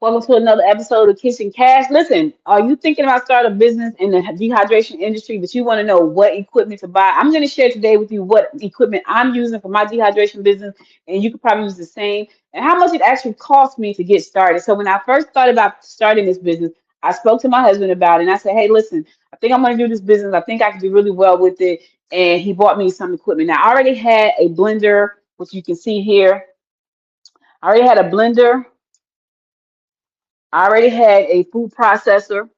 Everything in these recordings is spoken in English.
Welcome to another episode of Kitchen Cash. Listen, are you thinking about starting a business in the dehydration industry, but you want to know what equipment to buy? I'm going to share today with you what equipment I'm using for my dehydration business, and you could probably use the same, and how much it actually cost me to get started. So when I first thought about starting this business, I spoke to my husband about it, and I said, hey, listen, I think I'm going to do this business. I think I can do really well with it. And he bought me some equipment. Now, I already had a blender, which you can see here. I already had a blender. I already had a food processor,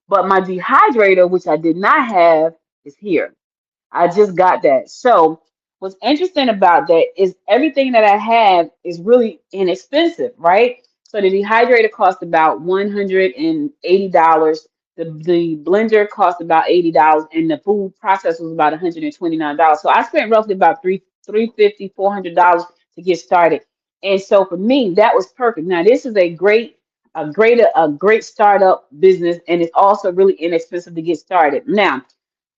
but my dehydrator, which I did not have, is here. I just got that. So what's interesting about that is everything that I have is really inexpensive, right? So the dehydrator cost about $180. The blender cost about $80, and the food processor was about $129. So I spent roughly about $350, $400 to get started. And so for me, that was perfect. Now this is a great startup business, and it's also really inexpensive to get started. Now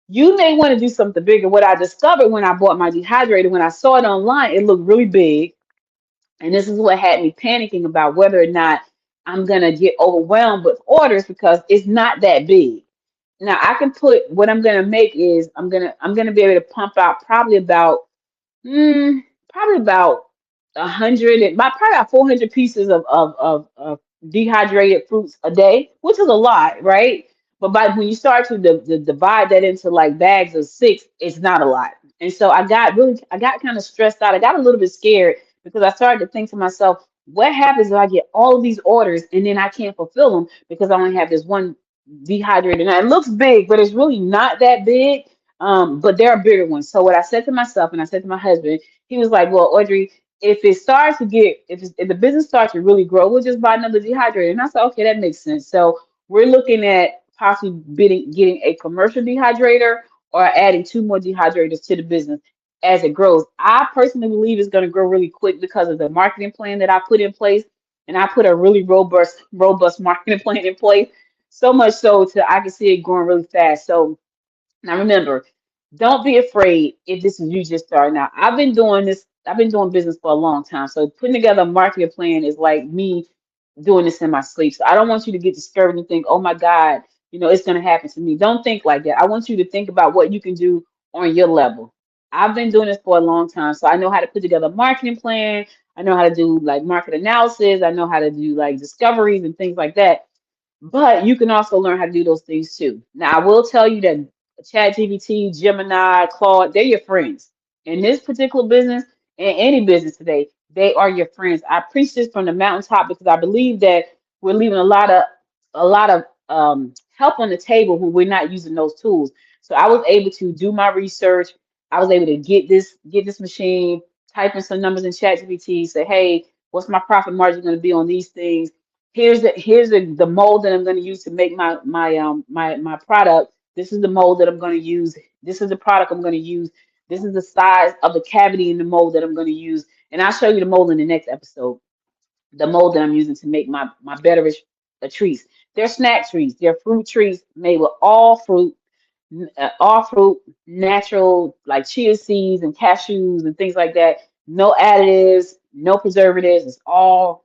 you may want to do something bigger. What I discovered when I bought my dehydrator, when I saw it online, it looked really big. And this is what had me panicking about whether or not I'm gonna get overwhelmed with orders because it's not that big. Now I can put what I'm gonna make is I'm gonna be able to pump out probably about 100 and probably about 400 pieces of dehydrated fruits a day, which is a lot, right? But when you start to divide that into like bags of six, it's not a lot. And so I got kind of stressed out. I got a little bit scared because I started to think to myself, what happens if I get all of these orders and then I can't fulfill them because I only have this one dehydrator? Now it looks big, but it's really not that big. But there are bigger ones. So what I said to myself and I said to my husband, he was like, "Well, Audrey, if the business starts to really grow, we'll just buy another dehydrator." And I said, "Okay, that makes sense." So we're looking at possibly getting a commercial dehydrator or adding two more dehydrators to the business as it grows. I personally believe it's going to grow really quick because of the marketing plan that I put in place, and I put a really robust marketing plan in place. So much so to I can see it growing really fast. So now remember, don't be afraid if this is you just starting out. I've been doing this, I've been doing business for a long time. So putting together a marketing plan is like me doing this in my sleep. So I don't want you to get discouraged and think, oh my God, it's gonna happen to me. Don't think like that. I want you to think about what you can do on your level. I've been doing this for a long time. So I know how to put together a marketing plan. I know how to do like market analysis. I know how to do like discoveries and things like that. But you can also learn how to do those things too. Now, I will tell you that ChatGPT, Gemini, Claude, they're your friends. In this particular business, in any business today, they are your friends. I preach this from the mountaintop because I believe that we're leaving a lot of help on the table when we're not using those tools. So I was able to do my research. I was able to get this machine, type in some numbers in ChatGPT, say, hey, what's my profit margin going to be on these things? Here's the mold that I'm going to use to make my product. This is the mold that I'm going to use. This is the product I'm going to use. This is the size of the cavity in the mold that I'm going to use. And I'll show you the mold in the next episode. The mold that I'm using to make my beverage treats. They're snack treats. They're fruit treats made with all fruit, natural like chia seeds and cashews and things like that. No additives, no preservatives. It's all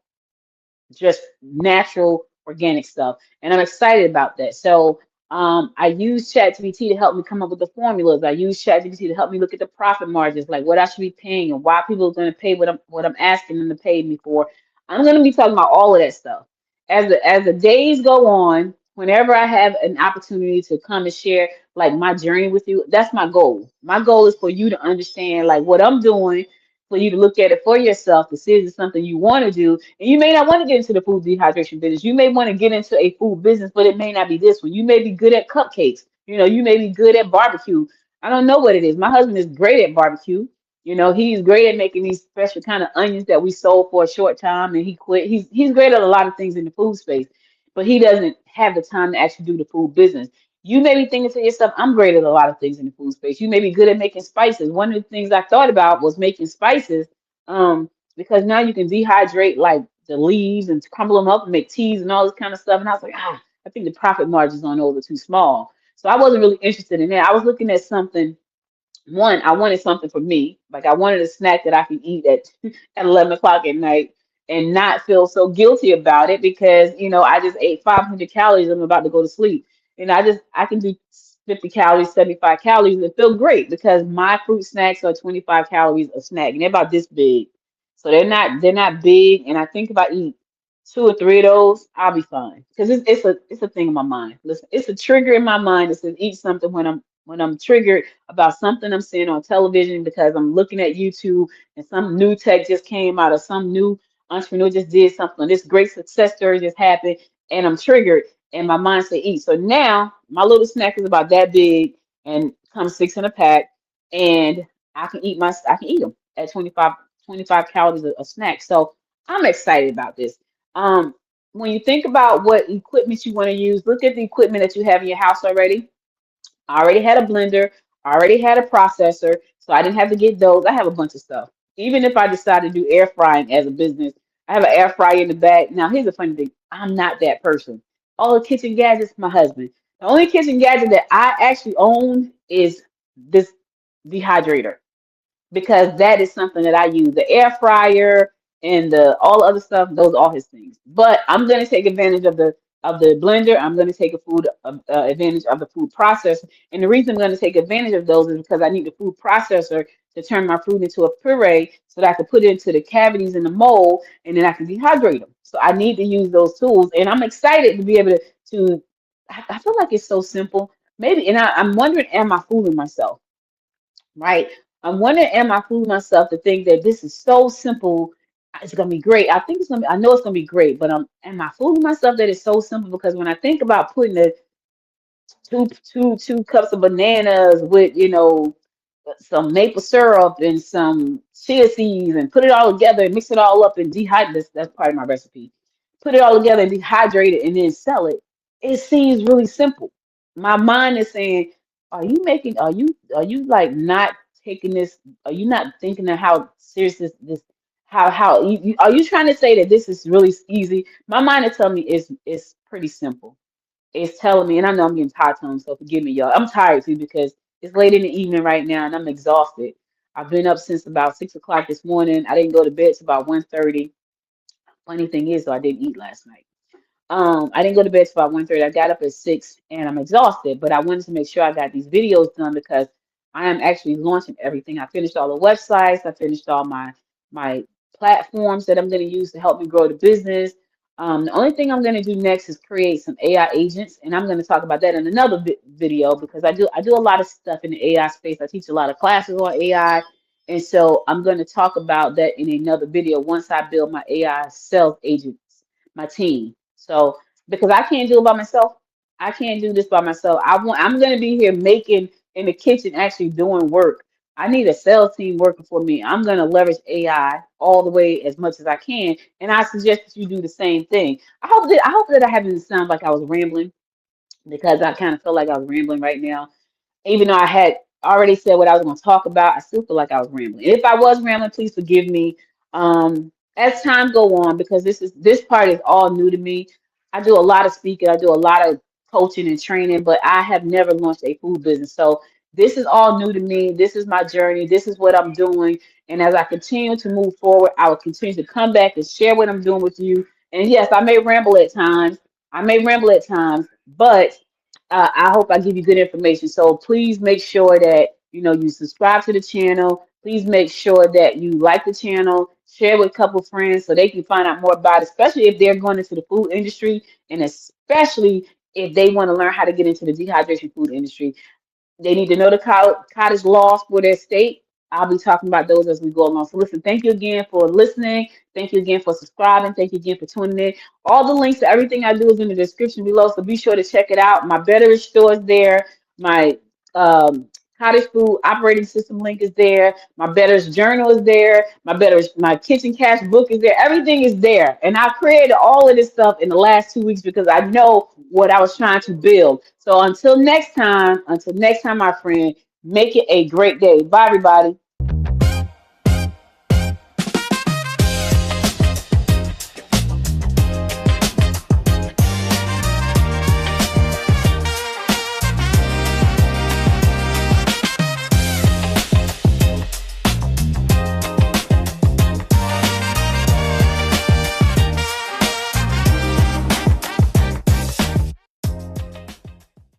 just natural organic stuff, and I'm excited about that. So I use ChatGPT to help me come up with the formulas. I use ChatGPT to help me look at the profit margins, like what I should be paying and why people are going to pay what I'm asking them to pay me for. I'm going to be talking about all of that stuff as the days go on. Whenever I have an opportunity to come and share like my journey with you, that's my goal. My goal is for you to understand like what I'm doing, for you to look at it for yourself to see if it's something you want to do. And you may not want to get into the food dehydration business. You may want to get into a food business, but it may not be this one. You may be good at cupcakes. You may be good at barbecue. I don't know what it is. My husband is great at barbecue. He's great at making these special kind of onions that we sold for a short time, and he quit. He's great at a lot of things in the food space, but he doesn't have the time to actually do the food business. You may be thinking to yourself, I'm great at a lot of things in the food space. You may be good at making spices. One of the things I thought about was making spices, because now you can dehydrate like the leaves and crumble them up and make teas and all this kind of stuff. And I was like, I think the profit margins on those are too small. So I wasn't really interested in that. I was looking at something. One, I wanted something for me. Like I wanted a snack that I could eat at at 11 o'clock at night. and not feel so guilty about it because, I just ate 500 calories. I'm about to go to sleep. And I can do 50 calories, 75 calories and feel great because my fruit snacks are 25 calories a snack and they're about this big. So they're not big. And I think if I eat two or three of those, I'll be fine. Because it's a thing in my mind. Listen, it's a trigger in my mind that says eat something when I'm triggered about something I'm seeing on television because I'm looking at YouTube and some new tech just came out or some new entrepreneur just did something, this great success story just happened, and I'm triggered and my mind say eat. So now my little snack is about that big and comes six in a pack, and I can eat them at 25 calories a snack. So I'm excited about this. Um, when you think about what equipment you want to use, look at the equipment that you have in your house already. I already had a blender, I already had a processor, so I didn't have to get those. I have a bunch of stuff. Even if I decide to do air frying as a business, I have an air fryer in the back. Now, here's the funny thing. I'm not that person. All the kitchen gadgets, my husband. The only kitchen gadget that I actually own is this dehydrator because that is something that I use. The air fryer and the all the other stuff, those are all his things. But I'm going to take advantage of the blender. I'm going to take advantage of the food processor. And the reason I'm going to take advantage of those is because I need the food processor to turn my fruit into a puree so that I can put it into the cavities in the mold and then I can dehydrate them. So I need to use those tools. And I'm excited to be able to I feel like it's so simple. Maybe, and I'm wondering, am I fooling myself? Right? I'm wondering, am I fooling myself to think that this is so simple? It's gonna be great. I think it's gonna be, I know it's gonna be great, but am I fooling myself that it's so simple? Because when I think about putting the two cups of bananas with, some maple syrup and some chia seeds and put it all together and mix it all up and dehydrate this. That's part of my recipe. Put it all together and dehydrate it and then sell it. It seems really simple. My mind is saying, are you like not taking this, are you not thinking of how serious this how are you trying to say that this is really easy? My mind is telling me it's pretty simple. It's telling me, and I know I'm getting tired, Tone, so forgive me, y'all. I'm tired too because it's late in the evening right now and I'm exhausted. I've been up since about 6 o'clock this morning. I didn't go to bed till about 1:30. Funny thing is, though, I didn't eat last night. I didn't go to bed till about 1:30. I got up at 6 and I'm exhausted, but I wanted to make sure I got these videos done because I am actually launching everything. I finished all the websites, I finished all my platforms that I'm going to use to help me grow the business. The only thing I'm going to do next is create some AI agents, and I'm going to talk about that in another video because I do a lot of stuff in the AI space. I teach a lot of classes on AI, and so I'm going to talk about that in another video once I build my AI sales agents, my team. So because I can't do it by myself, I can't do this by myself. I'm going to be here making in the kitchen, actually doing work. I need a sales team working for me. I'm going to leverage AI all the way as much as I can, and I suggest that you do the same thing. I hope that I haven't sound like I was rambling because I kind of feel like I was rambling right now even though I had already said what I was going to talk about, I still feel like I was rambling. If I was rambling, please forgive me. As time go on, because this part is all new to me. I do a lot of speaking, I do a lot of coaching and training, but I have never launched a food business. So this is all new to me. This is my journey. This is what I'm doing. And as I continue to move forward, I will continue to come back and share what I'm doing with you. And yes, I may ramble at times. I may ramble at times, but I hope I give you good information. So please make sure that you subscribe to the channel. Please make sure that you like the channel, share with a couple friends so they can find out more about it, especially if they're going into the food industry, and especially if they want to learn how to get into the dehydration food industry. They need to know the cottage laws for their state. I'll be talking about those as we go along. So listen, thank you again for listening. Thank you again for subscribing. Thank you again for tuning in. All the links to everything I do is in the description below, so be sure to check it out. My Betterage store is there. My um, cottage food operating system link is there. My Betterage journal is there. My KitchenCash book is there. Everything is there. And I created all of this stuff in the last 2 weeks because I know what I was trying to build. So until next time, my friend, make it a great day. Bye, everybody.